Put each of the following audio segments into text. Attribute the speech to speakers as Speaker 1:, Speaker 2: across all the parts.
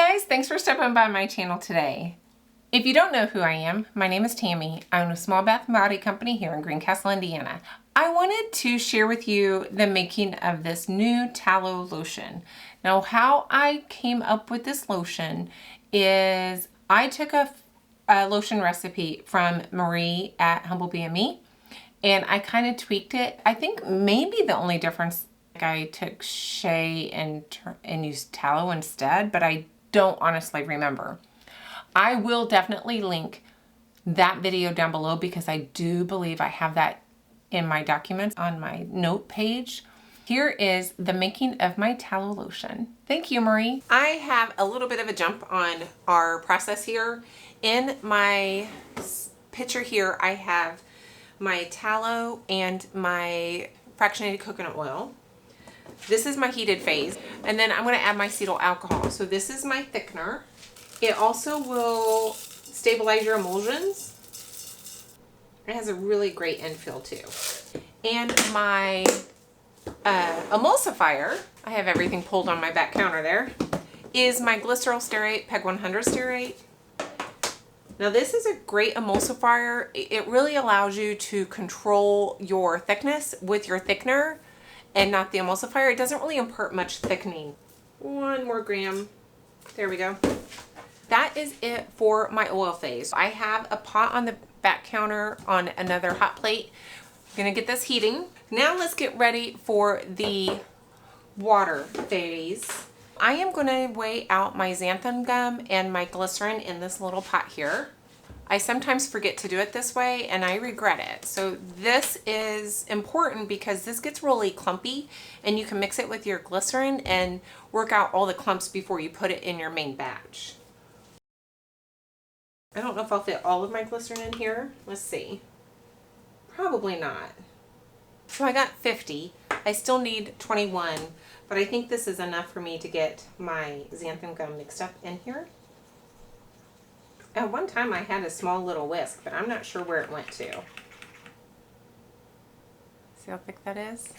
Speaker 1: guys, thanks for stopping by my channel today. If you don't know who I am, my name is Tammy. I own a small bath and body company here in Greencastle, Indiana. I wanted to share with you the making of this new tallow lotion. Now, how I came up with this lotion is I took a lotion recipe from Marie at Humble BME and I kind of tweaked it. I think maybe the only difference, I took shea and used tallow instead, but I don't honestly remember. I will definitely link that video down below because I do believe I have that in my documents on my note page. Here is the making of my tallow lotion. Thank you, Marie. I have a little bit of a jump on our process here. In my picture here, I have my tallow and my fractionated coconut oil. This is my heated phase. And then I'm gonna add my cetyl alcohol. So this is my thickener. It also will stabilize your emulsions. It has a really great end feel too. And my emulsifier, I have everything pulled on my back counter there, is my glycerol stearate, PEG 100 stearate. Now this is a great emulsifier. It really allows you to control your thickness with your thickener and not the emulsifier. It doesn't really impart much thickening. 1 more gram. There we go. That is it for my oil phase. I have a pot on the back counter on another hot plate. I'm gonna get this heating. Now let's get ready for the water phase. I am gonna weigh out my xanthan gum and my glycerin in this little pot here. I sometimes forget to do it this way and I regret it. So this is important because this gets really clumpy and you can mix it with your glycerin and work out all the clumps before you put it in your main batch. I don't know if I'll fit all of my glycerin in here. Let's see. Probably not. So I got 50. I still need 21, but I think this is enough for me to get my xanthan gum mixed up in here. At one time I had a small little whisk, but I'm not sure where it went to. See how thick that is?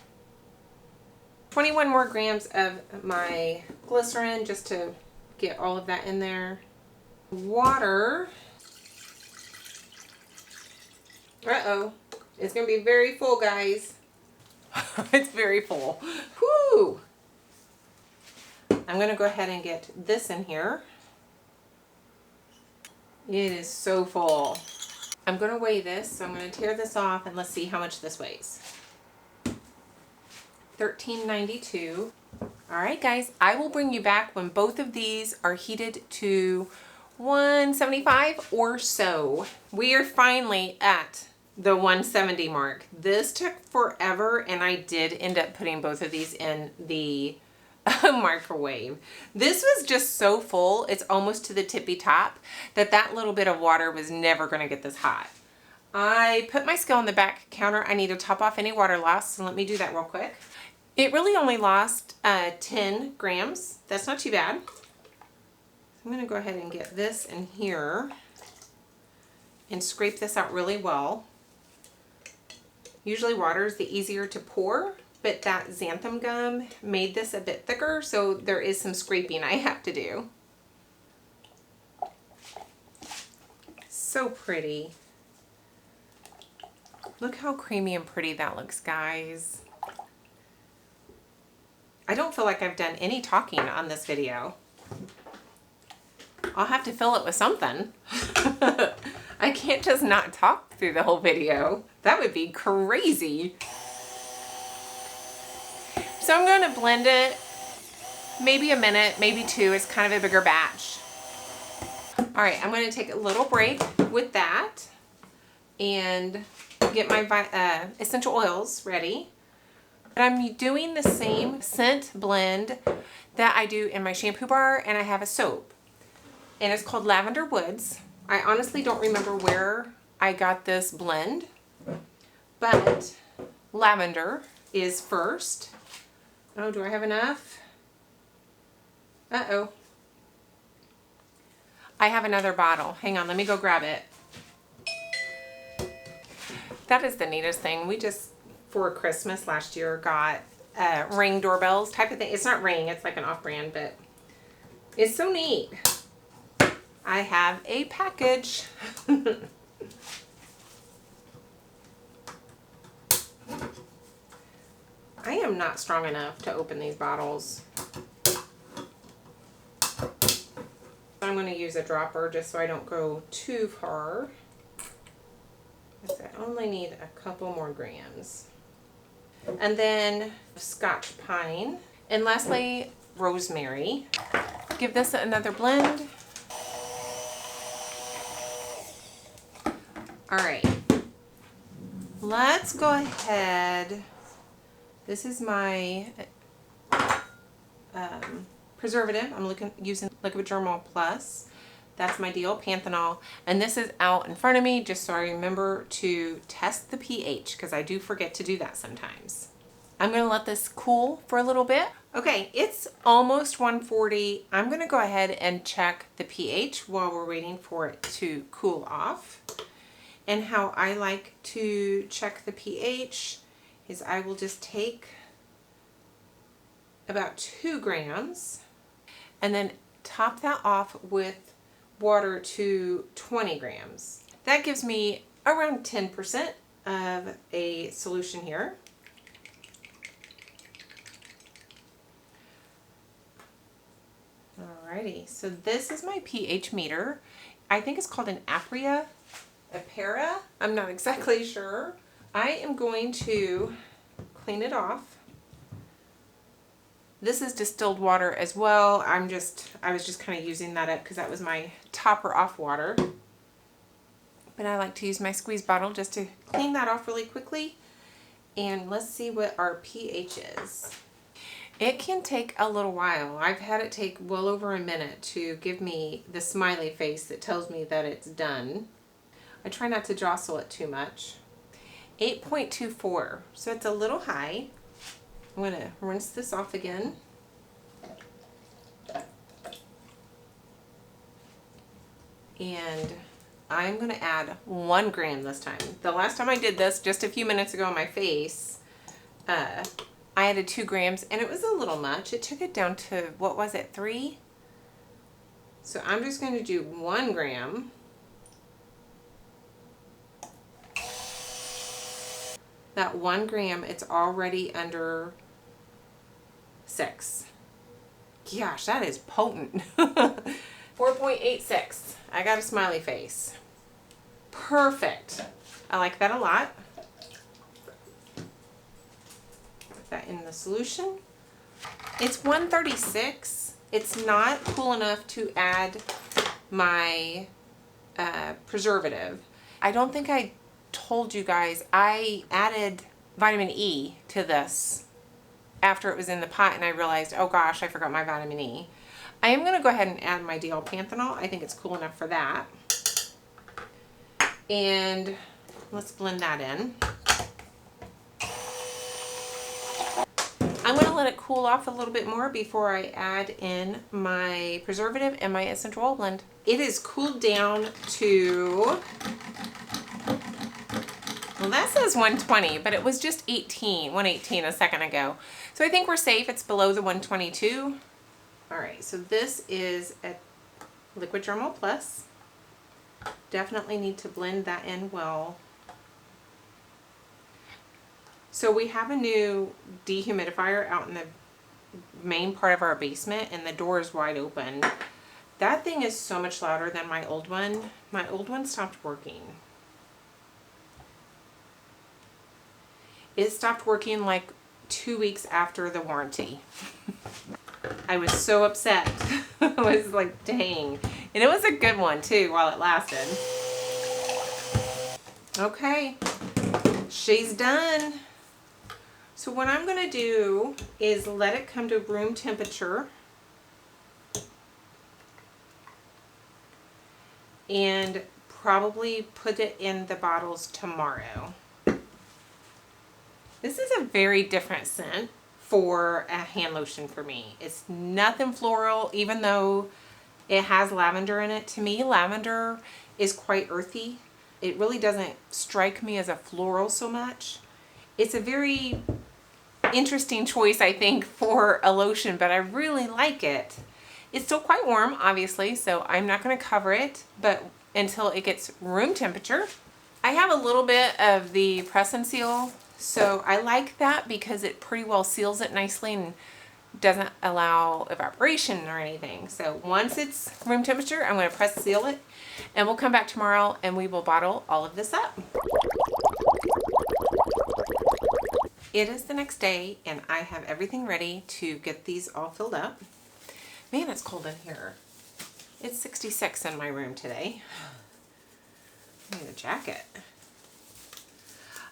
Speaker 1: 21 more grams of my glycerin just to get all of that in there. Water. Uh-oh. It's going to be very full, guys. It's very full. Whoo! I'm going to go ahead and get this in here. It is so full. I'm going to weigh this, so I'm going to tear this off and let's see how much this weighs. 1392. All right, guys, I will bring you back when both of these are heated to 175 or so. We are finally at the 170 mark. This took forever and I did end up putting both of these in the microwave. This was just so full, it's almost to the tippy top, that little bit of water was never going to get this hot. I put my scale on the back counter. I need to top off any water loss, so let me do that real quick. It really only lost 10 grams. That's not too bad. I'm going to go ahead and get this in here and scrape this out really well. Usually water is the easier to pour, but that xanthan gum made this a bit thicker, so there is some scraping I have to do. So pretty. Look how creamy and pretty that looks, guys. I don't feel like I've done any talking on this video. I'll have to fill it with something. I can't just not talk through the whole video. That would be crazy. So I'm going to blend it maybe a minute, maybe 2. It's kind of a bigger batch. All right, I'm going to take a little break with that and get my essential oils ready. But I'm doing the same scent blend that I do in my shampoo bar, and I have a soap. And it's called Lavender Woods. I honestly don't remember where I got this blend, but lavender is first. Oh, do I have enough? Uh-oh. I have another bottle. Hang on, let me go grab it. That is the neatest thing. We just, for Christmas last year, got Ring doorbells type of thing. It's not Ring, it's like an off-brand, but is so neat. I have a package. I am not strong enough to open these bottles. I'm going to use a dropper just so I don't go too far. I only need a couple more grams. And then Scotch pine. And lastly, rosemary. Give this another blend. All right. Let's go ahead. This is my preservative. I'm using Liquid Dermal Plus. That's my deal, Panthenol. And this is out in front of me just so I remember to test the pH, because I do forget to do that sometimes. I'm gonna let this cool for a little bit. Okay, it's almost 140. I'm gonna go ahead and check the pH while we're waiting for it to cool off. And how I like to check the pH is I will just take about 2 grams and then top that off with water to 20 grams. That gives me around 10% of a solution here. Alrighty, so this is my pH meter. I think it's called an Apria. I'm not exactly sure. I am going to clean it off. This is distilled water as well. I was just kind of using that up because that was my topper off water. But I like to use my squeeze bottle just to clean that off really quickly. And let's see what our pH is. It can take a little while. I've had it take well over a minute to give me the smiley face that tells me that it's done. I try not to jostle it too much. 8.24, so it's a little high. I'm going to rinse this off again. And I'm going to add 1 gram this time. The last time I did this, just a few minutes ago on my face, I added 2 grams and it was a little much. It took it down to, what was it, 3? So I'm just going to do 1 gram. That 1 gram, it's already under 6. Gosh, that is potent. 4.86. I got a smiley face. Perfect. I like that a lot. Put that in the solution. It's 136. It's not cool enough to add my preservative. I don't think I told you guys I added vitamin E to this after it was in the pot, and I realized, oh gosh, I forgot my vitamin E. I am going to go ahead and add my DL Panthenol. I think it's cool enough for that. And let's blend that in. I'm going to let it cool off a little bit more before I add in my preservative and my essential oil blend. It is cooled down to, well, that says 120, but it was just 118 a second ago. So I think we're safe. It's below the 122. All right, so this is a Liquid Dermal Plus. Definitely need to blend that in well. So we have a new dehumidifier out in the main part of our basement, and the door is wide open. That thing is so much louder than my old one. My old one stopped working. It stopped working like 2 weeks after the warranty. I was so upset. I was like, dang. And it was a good one too while it lasted. Okay, she's done. So what I'm going to do is let it come to room temperature and probably put it in the bottles tomorrow. This is a very different scent for a hand lotion for me. It's nothing floral, even though it has lavender in it. To me, lavender is quite earthy. It really doesn't strike me as a floral so much. It's a very interesting choice, I think, for a lotion, but I really like it. It's still quite warm, obviously, so I'm not going to cover it, but until it gets room temperature. I have a little bit of the press and seal, so I like that because it pretty well seals it nicely and doesn't allow evaporation or anything. So once it's room temperature, I'm going to press seal it, and we'll come back tomorrow and we will bottle all of this up. It is the next day and I have everything ready to get these all filled up. Man, it's cold in here. It's 66 in my room today. I need a jacket.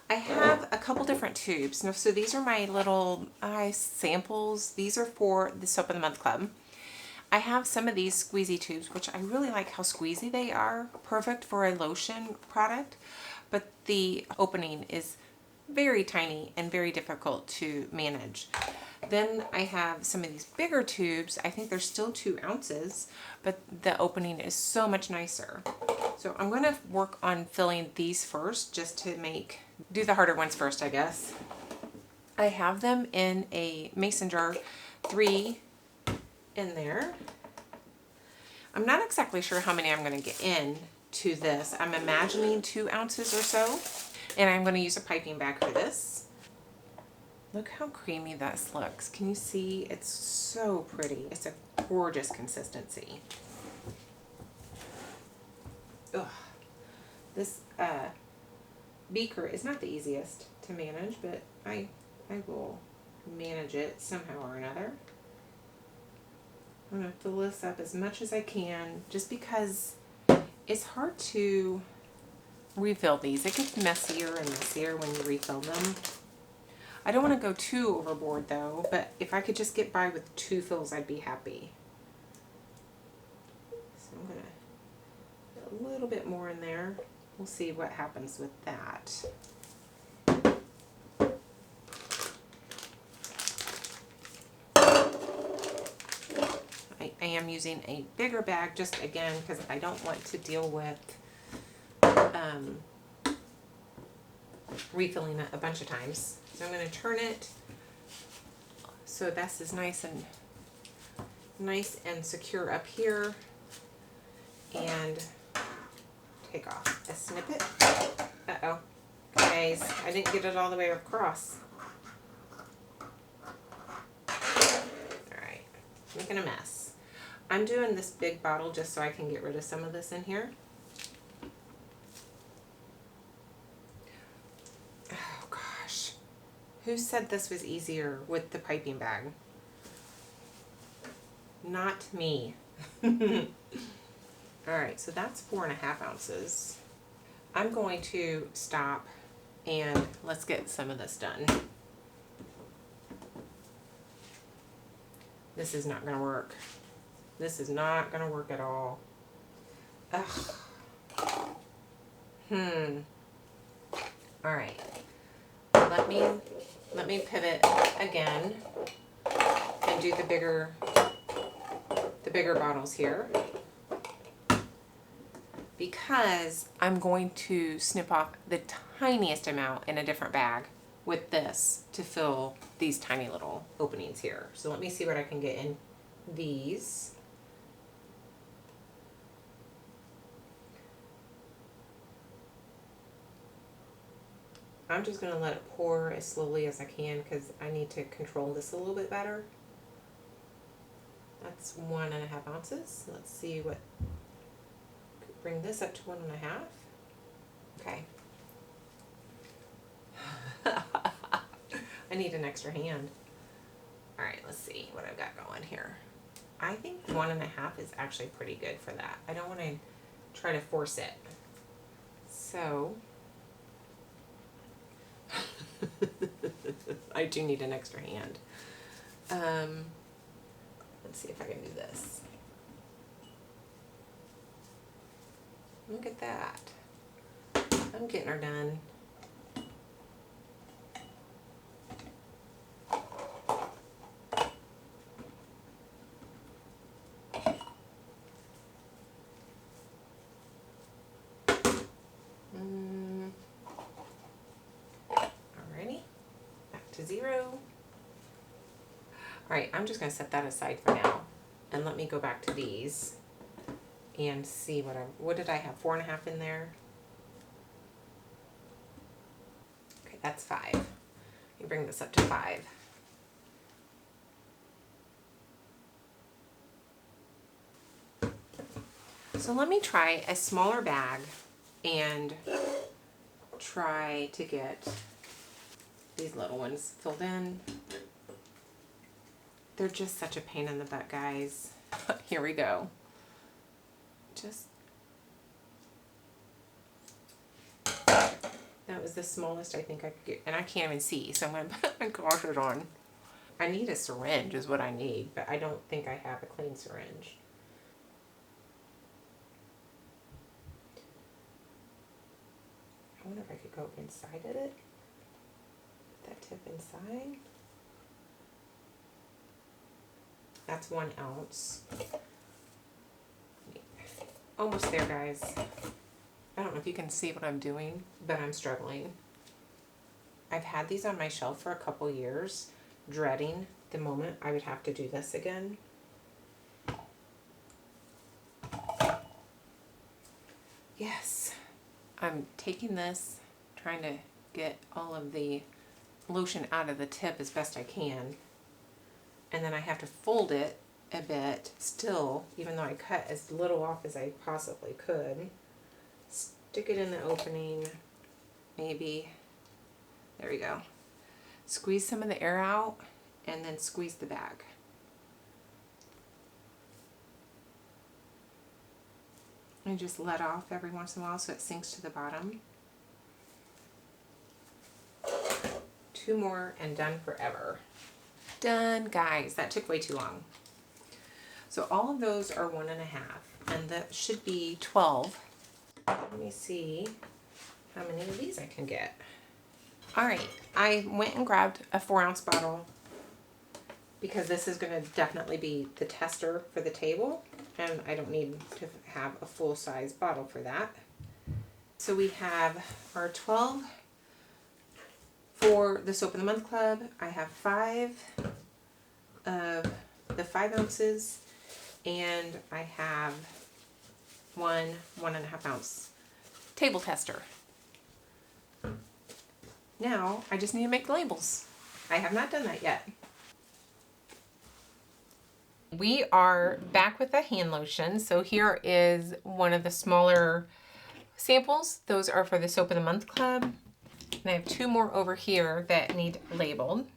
Speaker 1: I have a couple different tubes. Now, so these are my little samples. These are for the Soap of the Month Club. I have some of these squeezy tubes, which I really like how squeezy they are. Perfect for a lotion product, but the opening is very tiny and very difficult to manage. Then I have some of these bigger tubes. I think they're still 2 ounces, but the opening is so much nicer. So I'm going to work on filling these first, just to do the harder ones first, I guess. I have them in a mason jar, 3 in there. I'm not exactly sure how many I'm going to get in to this. I'm imagining 2 ounces or so, and I'm going to use a piping bag for this. Look how creamy this looks. Can you see? It's so pretty. It's a gorgeous consistency. Ugh. This beaker is not the easiest to manage, but I will manage it somehow or another. I'm going to fill this up as much as I can, just because it's hard to refill these. It gets messier and messier when you refill them. I don't want to go too overboard though, but if I could just get by with 2 fills, I'd be happy. So I'm going to put a little bit more in there. We'll see what happens with that. I am using a bigger bag, just again because I don't want to deal with refilling it a bunch of times. So I'm going to turn it so this is nice and secure up here, and take off a snippet. Uh-oh, guys, I didn't get it all the way across. Alright, making a mess. I'm doing this big bottle just so I can get rid of some of this in here. Oh gosh, who said this was easier with the piping bag? Not me. Alright, so that's 4.5 ounces. I'm going to stop and let's get some of this done. This is not going to work. This is not going to work at all. Ugh. Alright. Let me pivot again and do the bigger bottles here, because I'm going to snip off the tiniest amount in a different bag with this to fill these tiny little openings here. So let me see what I can get in these. I'm just going to let it pour as slowly as I can because I need to control this a little bit better. That's 1.5 ounces. Let's see what, bring this up to 1.5. Okay. I need an extra hand. All right, let's see what I've got going here. I think 1.5 is actually pretty good for that. I don't want to try to force it. So I do need an extra hand. Let's see if I can do this. Look at that. I'm getting her done. Alrighty, back to 0. Alright, I'm just going to set that aside for now And let me go back to these and see what did I have? 4.5 in there. Okay, that's 5. Let me bring this up to 5. So let me try a smaller bag and try to get these little ones filled in. They're just such a pain in the butt, guys. Here we go. That was the smallest I think I could get, and I can't even see, so I'm gonna put my glasses on. I need a syringe is what I need, but I don't think I have a clean syringe. I wonder if I could go inside of it. Put that tip inside. That's 1 ounce. Almost there, guys. I don't know if you can see what I'm doing, but I'm struggling. I've had these on my shelf for a couple years, dreading the moment I would have to do this again. Yes. I'm taking this, trying to get all of the lotion out of the tip as best I can. And then I have to fold it a bit still, even though I cut as little off as I possibly could. Stick it in the opening, maybe. There we go. Squeeze some of the air out and then squeeze the bag. And just let off every once in a while so it sinks to the bottom. 2 more and done forever. Done, guys. That took way too long. So all of those are 1.5, and that should be 12. Let me see how many of these I can get. All right, I went and grabbed a 4-ounce bottle because this is going to definitely be the tester for the table, and I don't need to have a full-size bottle for that. So we have our 12 for the Soap of the Month Club. I have 5 of the 5 ounces, and I have 1.5 ounce table tester. Now I just need to make labels. I have not done that yet. We are back with the hand lotion. So here is one of the smaller samples. Those are for the Soap of the Month Club. And I have 2 more over here that need labeled.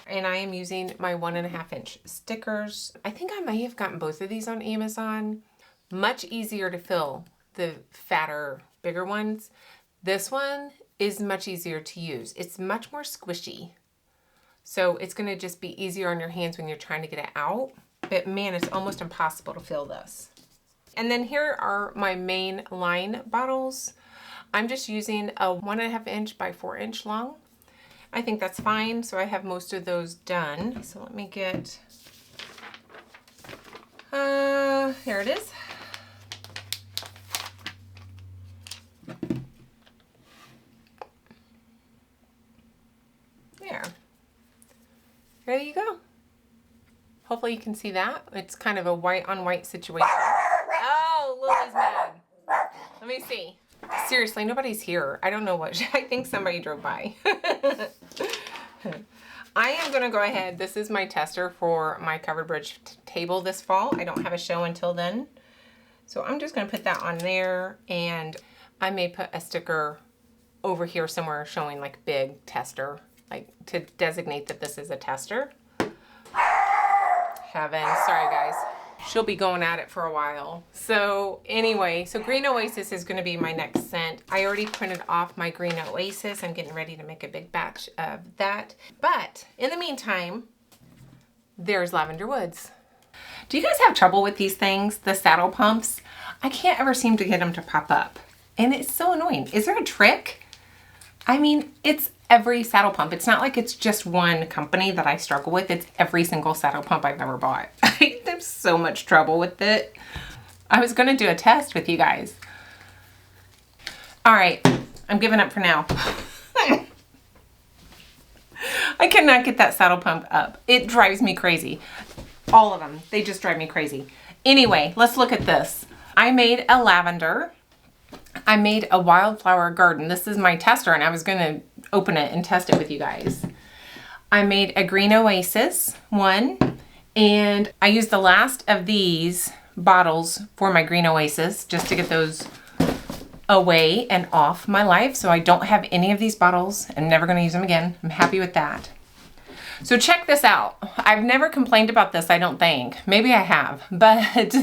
Speaker 1: And I am using my 1.5 inch stickers. I think I may have gotten both of these on Amazon. Much easier to fill the fatter, bigger ones. This one is much easier to use. It's much more squishy. So it's gonna just be easier on your hands when you're trying to get it out. But man, it's almost impossible to fill this. And then here are my main line bottles. I'm just using a 1.5 inch by 4 inch long. I think that's fine. So I have most of those done. So let me get, here it is. There you go. Hopefully you can see that. It's kind of a white on white situation. Oh, Lily's mad. Let me see. Seriously, nobody's here. I don't know what, I think somebody drove by. I am gonna go ahead. This is my tester for my covered bridge table this fall. I don't have a show until then. So I'm just gonna put that on there, and I may put a sticker over here somewhere showing like big tester, like to designate that this is a tester. Heaven, sorry guys. She'll be going at it for a while. So anyway, so Green Oasis is gonna be my next scent. I already printed off my Green Oasis. I'm getting ready to make a big batch of that. But in the meantime, there's Lavender Woods. Do you guys have trouble with these things, the saddle pumps? I can't ever seem to get them to pop up. And it's so annoying. Is there a trick? I mean, it's every saddle pump. It's not like it's just one company that I struggle with. It's every single saddle pump I've ever bought. I have so much trouble with it. I was gonna do a test with you guys. All right, I'm giving up for now. I cannot get that saddle pump up. It drives me crazy. All of them. They just drive me crazy. Anyway, let's look at this. I made a lavender. I made a wildflower garden. This is my tester, and I was going to open it and test it with you guys. I made a green oasis one, and I used the last of these bottles for my green oasis just to get those away and off my life. So I don't have any of these bottles. I'm never going to use them again. I'm happy with that. So check this out. I've never complained about this, I don't think. Maybe I have, but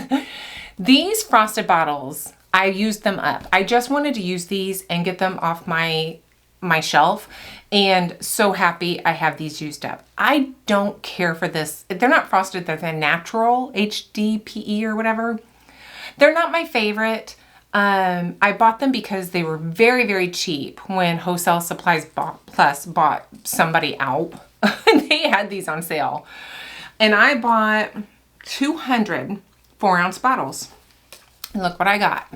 Speaker 1: these frosted bottles, I used them up. I just wanted to use these and get them off my shelf, and so happy I have these used up. I don't care for this. They're not frosted, they're the natural HDPE or whatever. They're not my favorite. I bought them because they were very, very cheap when Wholesale Supplies Plus bought somebody out. They had these on sale. And I bought 200 4-ounce bottles. And look what I got.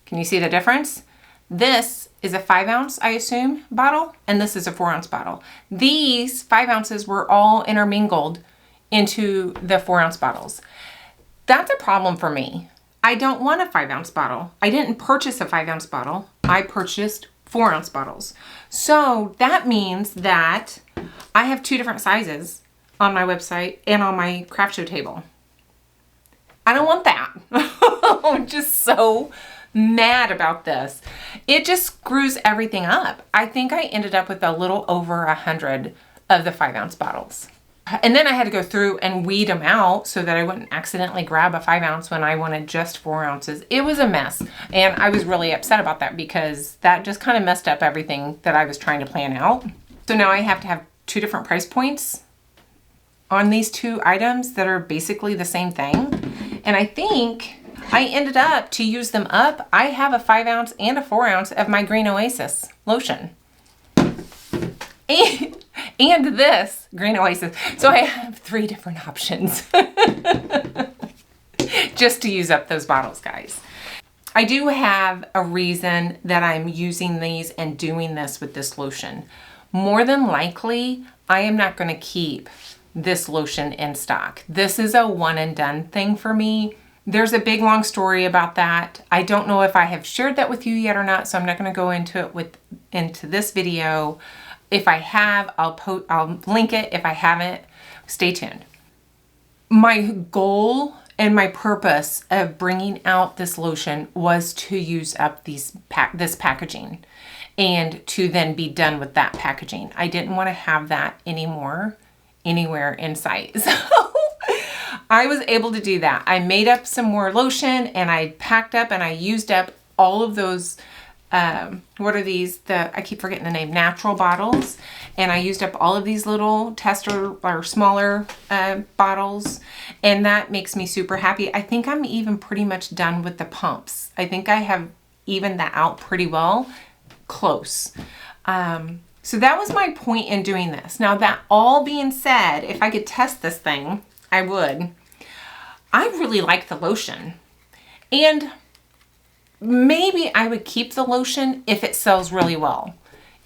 Speaker 1: Can you see the difference? This is a 5-ounce, I assume, bottle, and this is a 4-ounce bottle. These 5 ounces were all intermingled into the 4-ounce bottles. That's a problem for me. I don't want a 5-ounce bottle. I didn't purchase a 5-ounce bottle. I purchased 4-ounce bottles. So that means that I have 2 different sizes on my website and on my craft show table. I don't want that. I'm just so mad about this. It just screws everything up. I think I ended up with a little over 100 of the 5-ounce bottles. And then I had to go through and weed them out so that I wouldn't accidentally grab a 5-ounce when I wanted just 4 ounces. It was a mess. And I was really upset about that because that just kind of messed up everything that I was trying to plan out. So now I have to have 2 different price points on these 2 items that are basically the same thing. And I think I ended up, to use them up, I have a 5-ounce and a 4-ounce of my Green Oasis lotion. And this Green Oasis. So I have 3 different options just to use up those bottles, guys. I do have a reason that I'm using these and doing this with this lotion. More than likely, I am not going to keep this lotion in stock. This is a one and done thing for me. There's a big long story about that. I don't know if I have shared that with you yet or not, so I'm not going to go into it into this video. If I have, I'll link it. If I haven't, stay tuned. My goal and my purpose of bringing out this lotion was to use up this packaging and to then be done with that packaging. I didn't want to have that anymore anywhere in sight. So I was able to do that. I made up some more lotion and I packed up and I used up all of those, what are these? I keep forgetting the name, natural bottles. And I used up all of these little tester or smaller bottles. And that makes me super happy. I think I'm even pretty much done with the pumps. I think I have evened that out pretty well. Close. So that was my point in doing this. Now that all being said, if I could test this thing, I would. I really like the lotion. And maybe I would keep the lotion if it sells really well.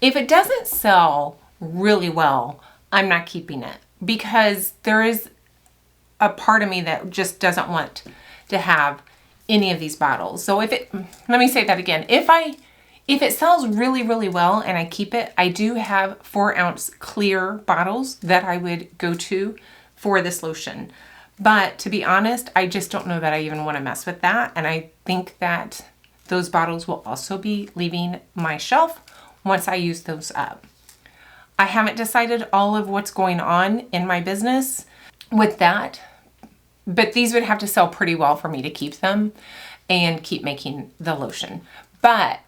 Speaker 1: If it doesn't sell really well, I'm not keeping it because there is a part of me that just doesn't want to have any of these bottles. So let me say that again. If it sells really, really well and I keep it, I do have 4-ounce clear bottles that I would go to for this lotion. But to be honest, I just don't know that I even want to mess with that. And I think that those bottles will also be leaving my shelf once I use those up. I haven't decided all of what's going on in my business with that, but these would have to sell pretty well for me to keep them and keep making the lotion. But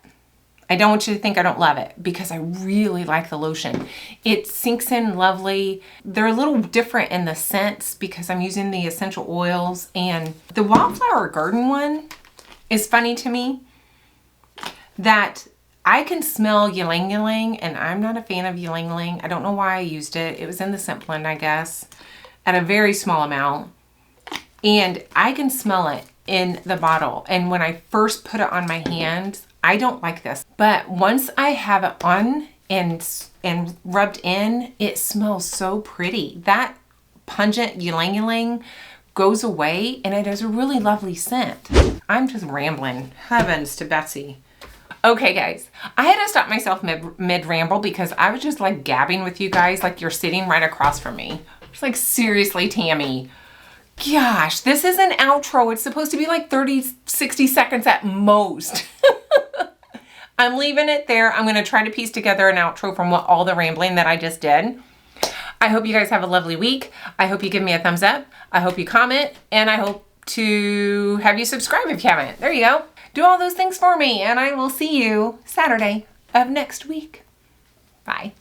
Speaker 1: I don't want you to think I don't love it because I really like the lotion. It sinks in lovely. They're a little different in the scents because I'm using the essential oils, and the Wildflower Garden one is funny to me that I can smell ylang ylang, and I'm not a fan of ylang ylang. I don't know why I used it. It was in the scent blend, I guess, at a very small amount. And I can smell it in the bottle. And when I first put it on my hand, I don't like this. But once I have it on and rubbed in, it smells so pretty. That pungent ylang ylang goes away, and it has a really lovely scent. I'm just rambling. Heavens to Betsy. Okay, guys, I had to stop myself mid ramble because I was just like gabbing with you guys like you're sitting right across from me. It's like, seriously, Tammy. Gosh, this is an outro. It's supposed to be like 30, 60 seconds at most. I'm leaving it there. I'm going to try to piece together an outro from all the rambling that I just did. I hope you guys have a lovely week. I hope you give me a thumbs up. I hope you comment, and I hope to have you subscribe if you haven't. There you go. Do all those things for me, and I will see you Saturday of next week. Bye.